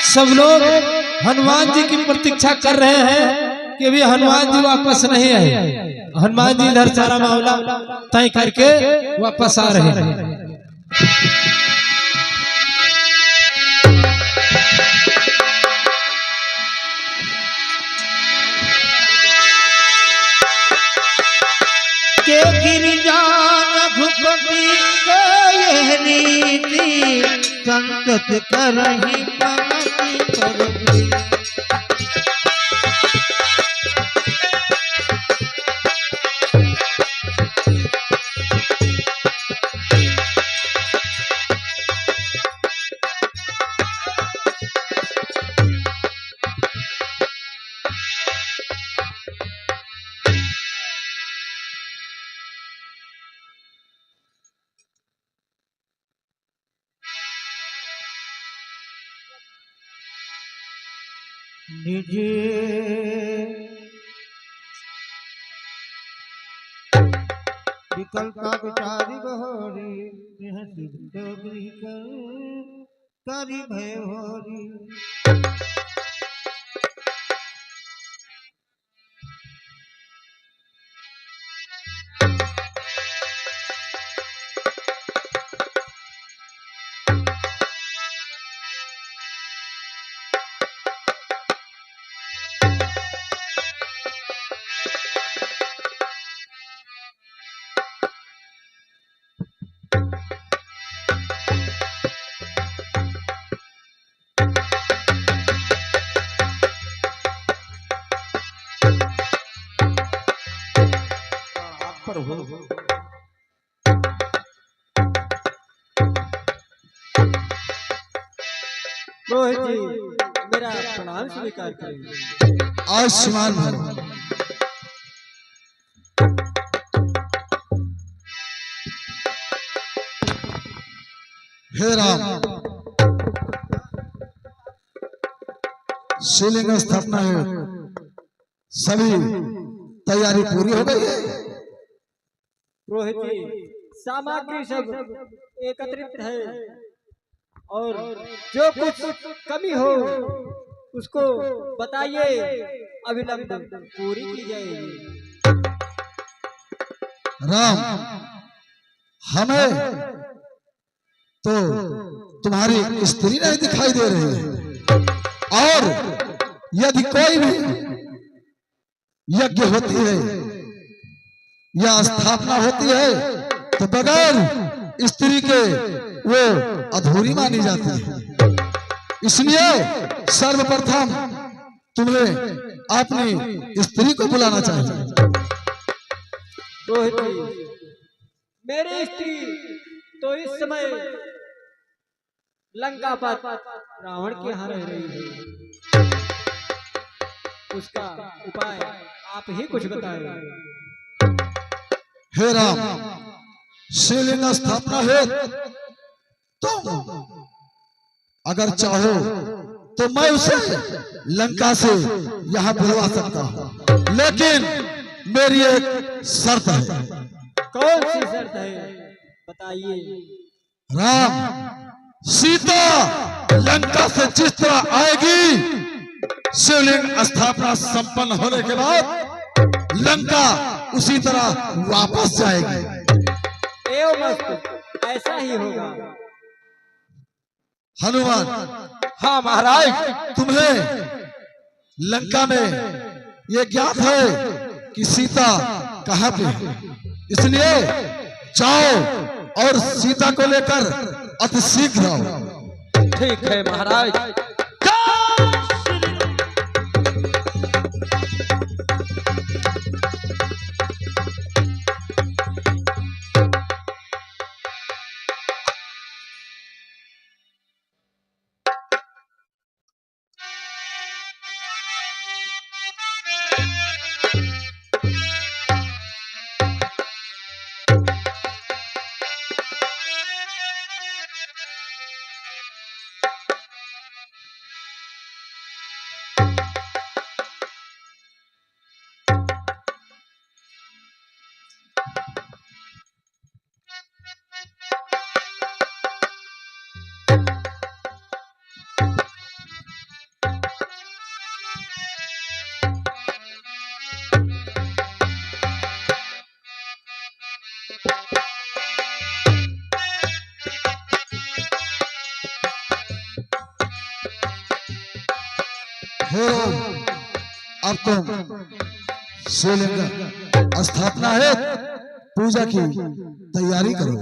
सब लोग हनुमान जी की प्रतीक्षा कर रहे हैं कि अभी हनुमान जी वापस नहीं आए। हनुमान जी इधर सारा मामला तय करके वापस आ रहे हैं। के गिरिजान रघुपति के यह रीति संकट करहि मनति परति। निजे विकल्प विचारी बहोरी डोगरी करी भय होरी। रोहित जी मेरा प्रणाम स्वीकार करें। आयुष्मान भव। हे राम, शिवलिंग स्थापना है, सभी तैयारी पूरी हो गई है। रोहित जी सामग्री सब एकत्रित है और जो कुछ कमी हो उसको बताइए, अविलंब पूरी की जाएगी। राम, हमें तो तुम्हारी स्त्री नहीं दिखाई दे रही है, और यदि कोई भी यज्ञ होती है या स्थापना होती है तो बगैर स्त्री के वो अधूरी मानी जाती है। इसलिए सर्वप्रथम तुम्हें अपनी स्त्री को बुलाना चाहिए। रोहित जी मेरी स्त्री तो इस समय लंका पर रावण के यहाँ रह रही है, उसका उपाय आप ही कुछ बताएं। हे राम, शिवलिंग स्थापना है तुम अगर चाहो तो मैं उसे लंका से यहाँ बुलवा सकता हूँ, लेकिन मेरी एक शर्त है। कौन सी शर्त है बताइए। राम, सीता लंका से जिस तरह आएगी, शिवलिंग स्थापना संपन्न होने के बाद लंका उसी तरह वापस जाएगी। एवं मस्त ऐसा ही होगा। हनुमान, हाँ महाराज, तुम्हें लंका में ये ज्ञात है कि सीता कहाँ पे है, इसलिए जाओ और सीता को लेकर अति शीघ्र आओ। ठीक है महाराज। हे राम, अब तुम शिवलिंग स्थापना है, पूजा की तैयारी करो।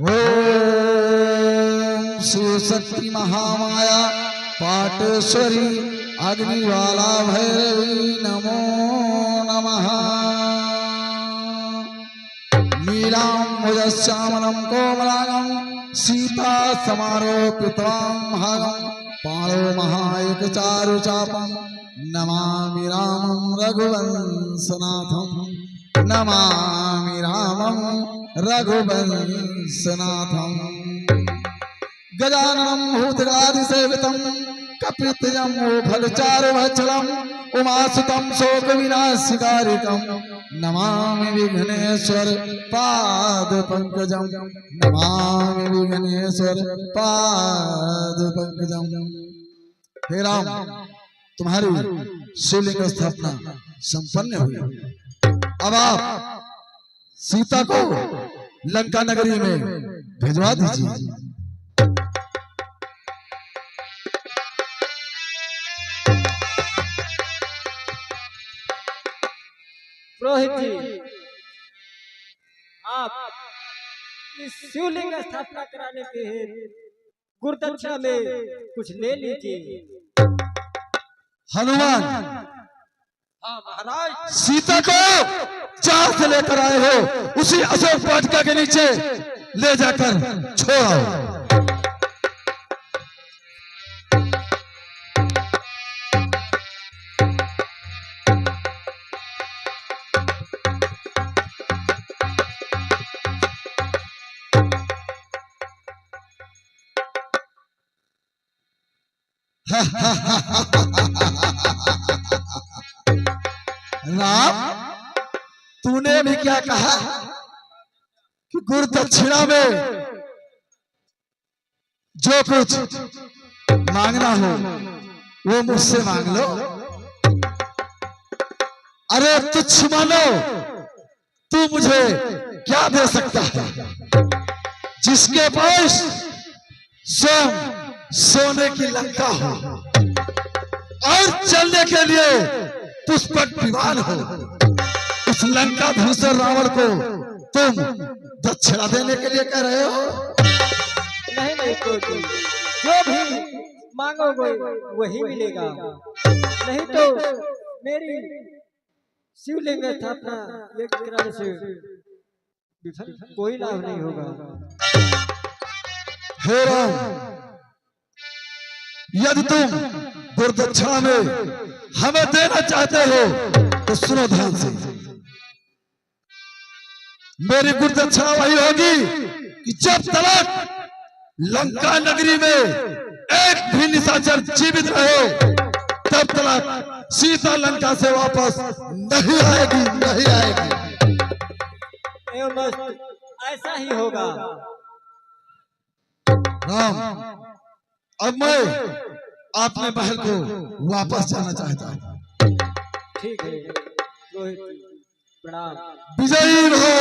ओम शिव शक्ति महामाया पाटेश्वरी अग्निवाला भैरवी नमो नमः। नीलां मुजश्यामलं कोमलांगं सीता समारोपितां भागं पाणो महायुगचारुचापं नमामि रामं रघुवंशनाथं, नमामि रामं रघुवंशनाथं। गजाननं भूतगणाधिसेवितं कपितजम्बूफलचारुभक्षणं उमासुतं शोकविनाशकारिकं नमामि विघ्नेश्वर पादपङ्कजं, नमामि विघ्नेश्वर पादपङ्कजं। हे राम, तुम्हारी शिवलिंग स्थापना संपन्न हुई। अब आप सीता को लंका नगरी में भिजवा दीजिए। पुरोहित जी, आप इस शिवलिंग स्थापना कराने के गुरुदक्षिणा में कुछ ले लीजिए। हनुमान, हाँ महाराज। सीता को जहां से लेकर आए हो उसी अशोक वाटिका के नीचे ले जाकर छोड़ो। राम, तूने भी क्या कहा कि गुरु दक्षिणा में जो कुछ मांगना हो वो मुझसे मांग लो। अरे तुच्छ मानो, तू मुझे क्या दे सकता है जिसके पास स्वयं सोने की लंका हो और चलने के लिए पुष्पक विमान हो। उस लंका धूसर रावण को तुम दक्षिणा देने के लिए कह रहे हो? नहीं नहीं पुरोहित, जो भी मांगोगे वही मिलेगा, नहीं तो मेरी शिवलिंग स्थापना ये कराने से कोई लाभ नहीं होगा। हे राम, यदि तुम गुरुदक्षिणा में हमें देना चाहते हो तो सुनो ध्यान से। मेरी गुरुदक्षिणा वही होगी कि जब तक लंका नगरी में एक भी निशाचर जीवित रहे तब तक सीता लंका से वापस नहीं आएगी, नहीं आएगी। ऐसा ही होगा। राम, अब मैं अपने महल को वापस जाना चाहता हूँ। ठीक है रोहित, प्रणाम। विजयी रहो।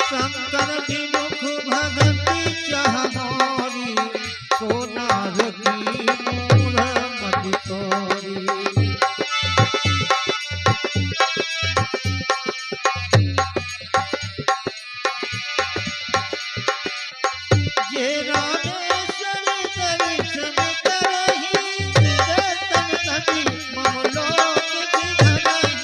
शंकर विमुख भगति चाह मोरी, सोनार की मूल मति तोरी। जे रामेश्वर दर्शन करहि, तन तनि मम लोक बिधरहि।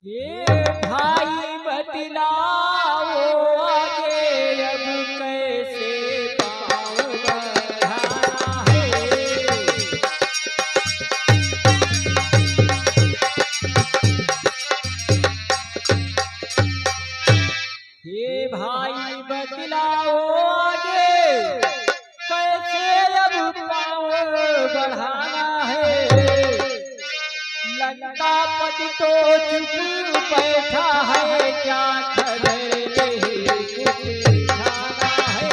ये भाई बतलाओ आगे अब कैसे पाँव बढ़ाना है। ये भाई बतलाओ आगे कैसे अब पाँव बढ़ाना है। लंकापति तो चुप बैठा है, क्या खबर नहीं कुछ खाना है।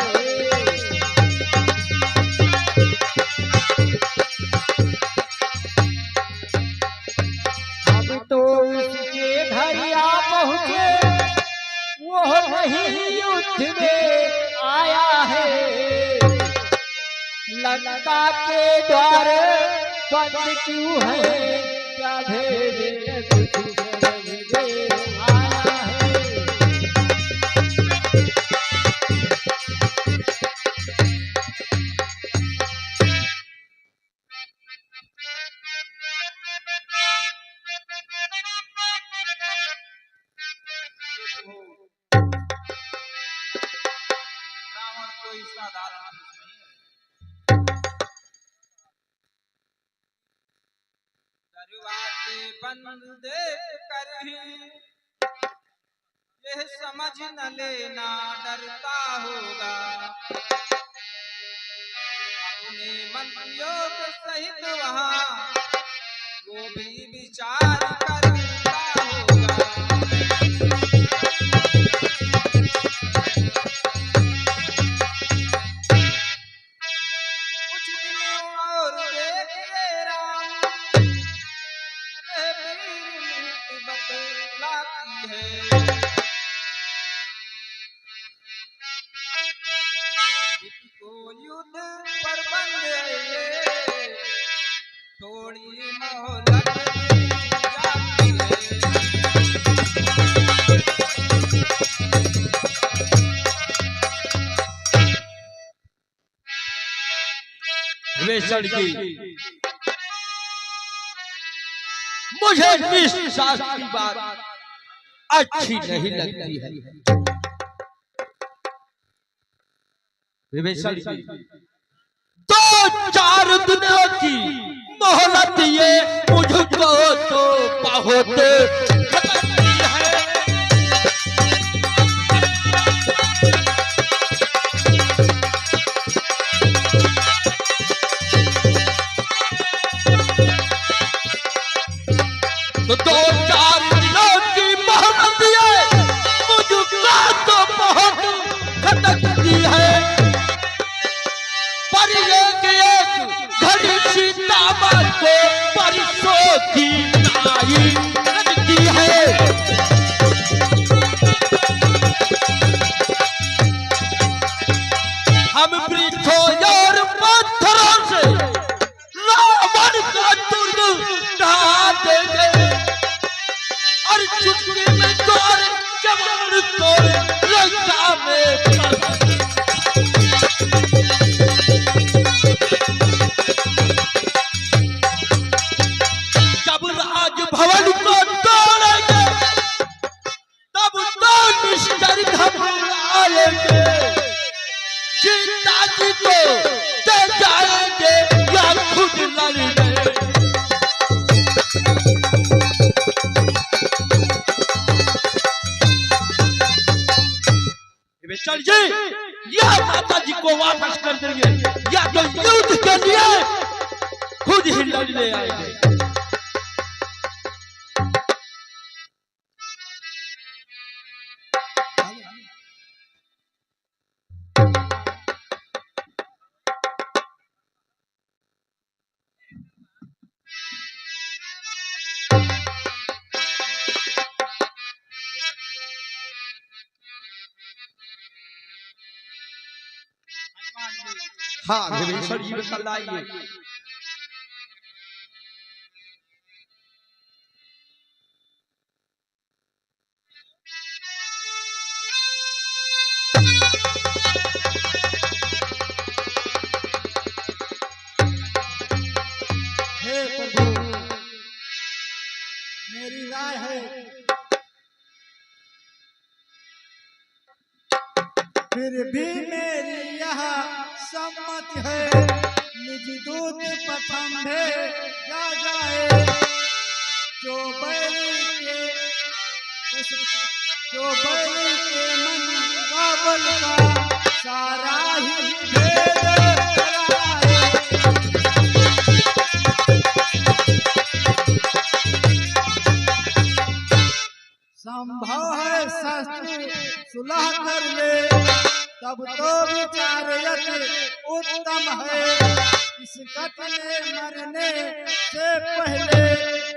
अब तो उसके घरिया पहुँचे, वो नहीं युद्ध में आया है। लंका के द्वार बंद क्यों है, क्या भेद कुछ समझ में आया है। रावण कोई साधारण नहीं है। दरवाजे बंद देख कर ही यह समझ न लेना डरता होगा। अपने मंत्रियों के सहित वहाँ वो भी विचार करता होगा। कुछ दिनों और देखिए राम, बतलाती है। को युद्ध पर बंद है, थोड़ी मोहलत दी जाती विभीषण जी, मुझे विश्वास की बात अच्छी नहीं लगती है। विभीषण जी, 2-4 दिनों की मोहलत ये मुझको तो बहुत खतरनाक है। तो 2-4 दिनों की मोहलत ये मुझको तो बहुत खतरनाक है। पर एक घड़ी सीता माँ को परसों की नाई लगती है। हम वृक्षों और पत्थरों से रावण का दुर्ग ढहा देंगे और चुटकी में तोड़ जवान तोड़ लंका में भवन को तोड़ेंगे, तब तो निश्चर घबराएंगे। सीता जी को दे जाएंगे या खुद लड़ेंगे। विभीषण जी, या माता जी को वापस कर देंगे या तो युद्ध के लिए खुद ही लड़ने आएंगे। हाँ विभीषण जी कल आइए। हे प्रभु, मेरी राय है फिर भी मेरी यह सम्मत है, निज दूत प्रथम भेजा जाए। जो बैल के मन काबल का सारा ही भेद कराए। संभव है शस्त्र सुलह कर ले, तब तो विचार उत्तम है। इस कटने मरने से पहले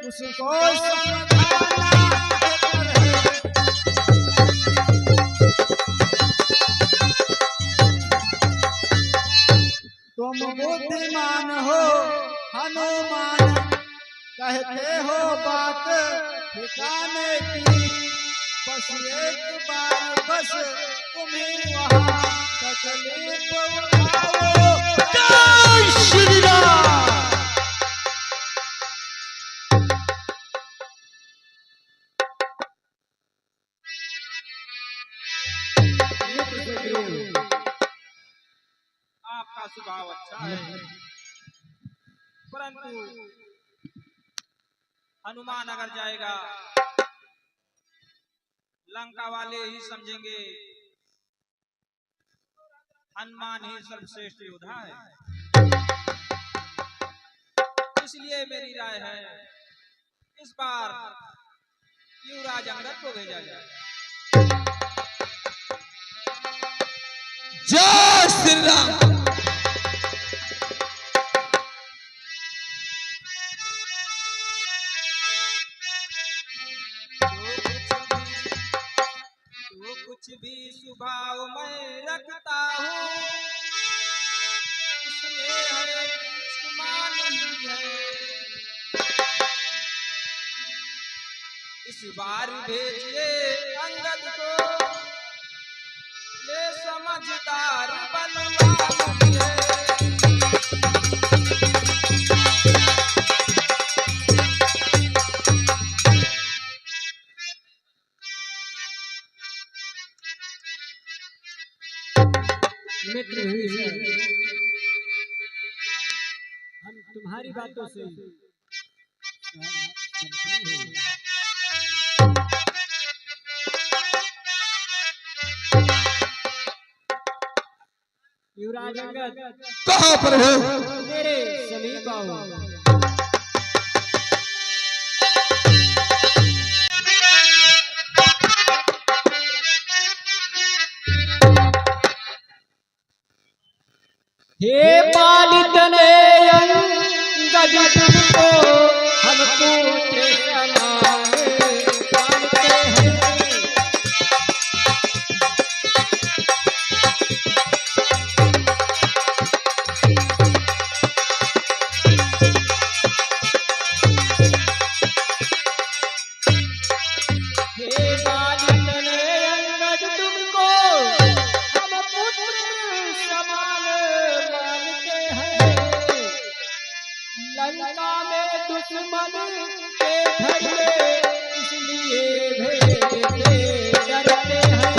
उसको समझाना बेहतर है। तुम बुद्धिमान हो हनुमान, कहते हो बात ठिकाने की। बस एक बार बस तुम्हें वहाँ तकलीफ उठाओ। जय श्री राम। आपका स्वभाव अच्छा है, परंतु हनुमान अगर जाएगा लंका वाले ही समझेंगे हनुमान ही सर्वश्रेष्ठ योद्धा है। इसलिए मेरी राय है इस बार युवराज अंगद को भेजा जाए। जय श्री राम। जो कुछ भी स्वभाव मैं रखता हूँ, उसमें है कुछ मान ही है। इस बार भेजिए अंगद को, ये समझदार बलवान है। मित्र हुई है, हम तुम्हारी बातों से युवराज अंगद कहाँ पर हो? मेरे समीप आओ। हे पालितने अंगद तुमको हम पुत्र समान मानते हैं। हे पालितने अंगद तुमको हम पुत्र समान मानते हैं। लंका में दुश्मन के घर में इसलिए भेजते डरते हैं।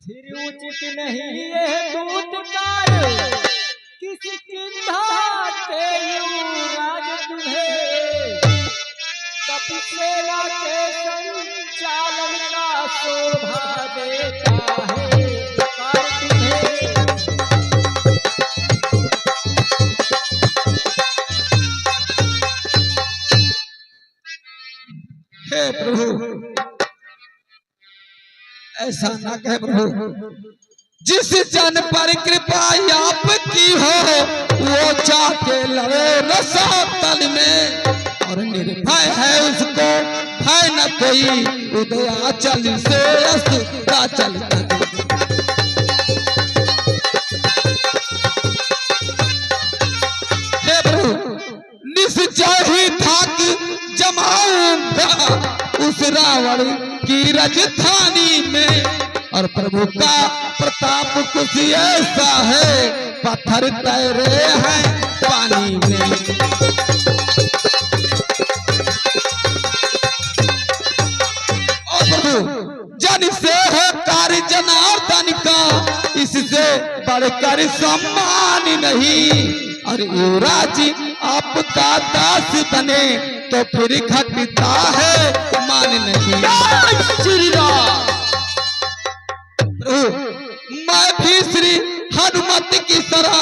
फिर उचित नहीं है दूतकार किसी चिंता के युवराज तुम्हें। कपिसेना के संचालन का शोभा देता है कार तुम्हें। हे प्रभु, ऐसा ना कहे प्रभु। जिस जन पर कृपा आपकी हो, वो जाके लड़े रसातल में, और निर्भय है उसको भय न कोई। उदयाचल से अस्ताचल तक। हे प्रभु, निश्चय ही थाक जमाऊंगा उस रावण की राजधानी में। और प्रभु का प्रताप कुछ ऐसा है, पत्थर तैरे हैं पानी में। कर सम्मान नहीं, और युवराज आपका दास बने तो फिर घटता है मान नहीं। श्री राम। मैं भी श्री हनुमत की तरह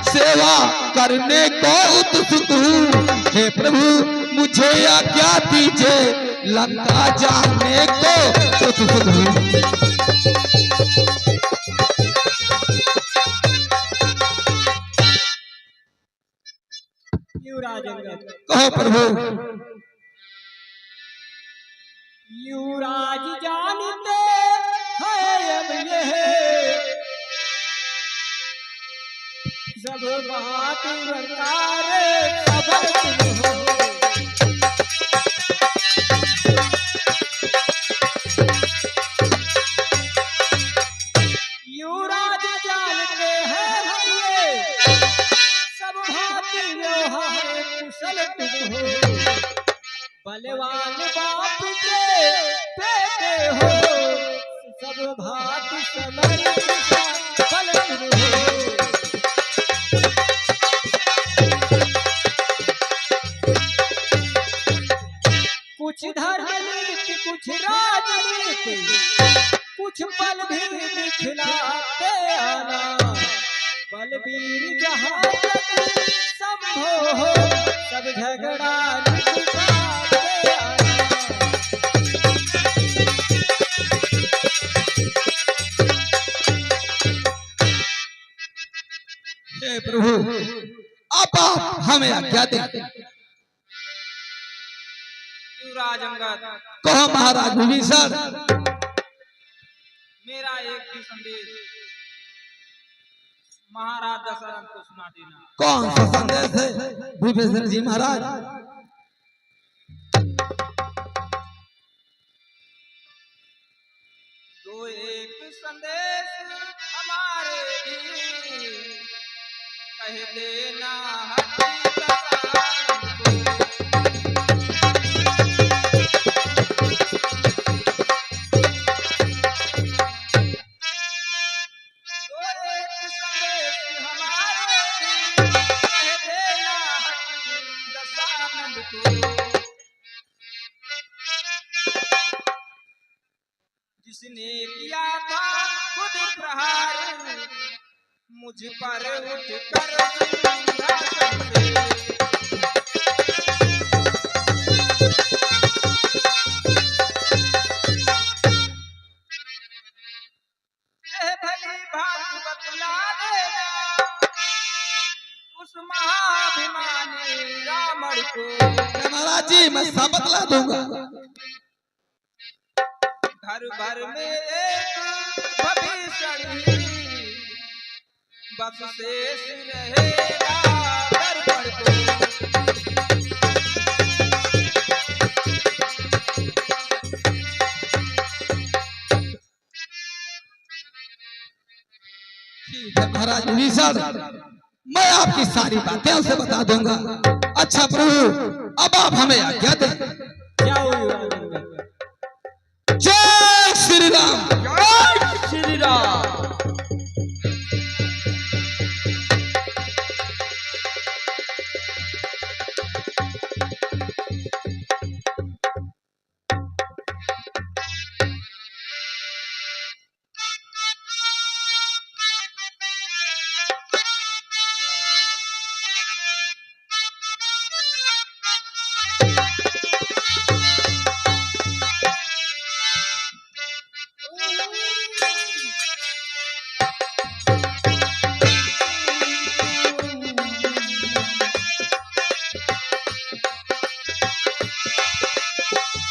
सेवा करने को उत्सुक हूँ। हे प्रभु मुझे आज्ञा दीजिए, लंका जाने को उत्सुक हूँ। युवराज अंगद। कहो प्रभु। युवराज जानते हैं अब ये सब बात बरकारे खबर तुम हो। युवराज जानते हैं हम ये सब भांति व्यवहार कुशल तुम हो। बलवान बाप के बेटे हो, सब भांति समर बल तुम हो। कुछ धर्म नीति कुछ राजनीति, कुछ बल भी दिखलाते आना। बलवीर जहाँ तक संभव हो, सब झगड़ा निपटाते आना। हे प्रभु अब आप हमें आज्ञा दें। युवराज अंगद, कहो महाराज विभीषण। मेरा एक भी संदेश महाराज दशरथ को सुना देना। कौन सा संदेश है विभीषण जी महाराज? दो एक संदेश हमारे भी कह देना हठी दशरथ को। जिसने किया था खुद प्रहार मुझ पर उठ कर सिंहासन से। यह भली बात बतला देना उस महाभिमानी रावण को। महाराज जी मैं सब बतला दूंगा। घर भर में एक भविष्यवाणी बस शेष रहेगा दर्पण को। ठीक है महाराज विभीषण, मैं आपकी सारी बातें उसे बता दूंगा। अच्छा प्रभु अब आप हमें आज्ञा दें। जाओ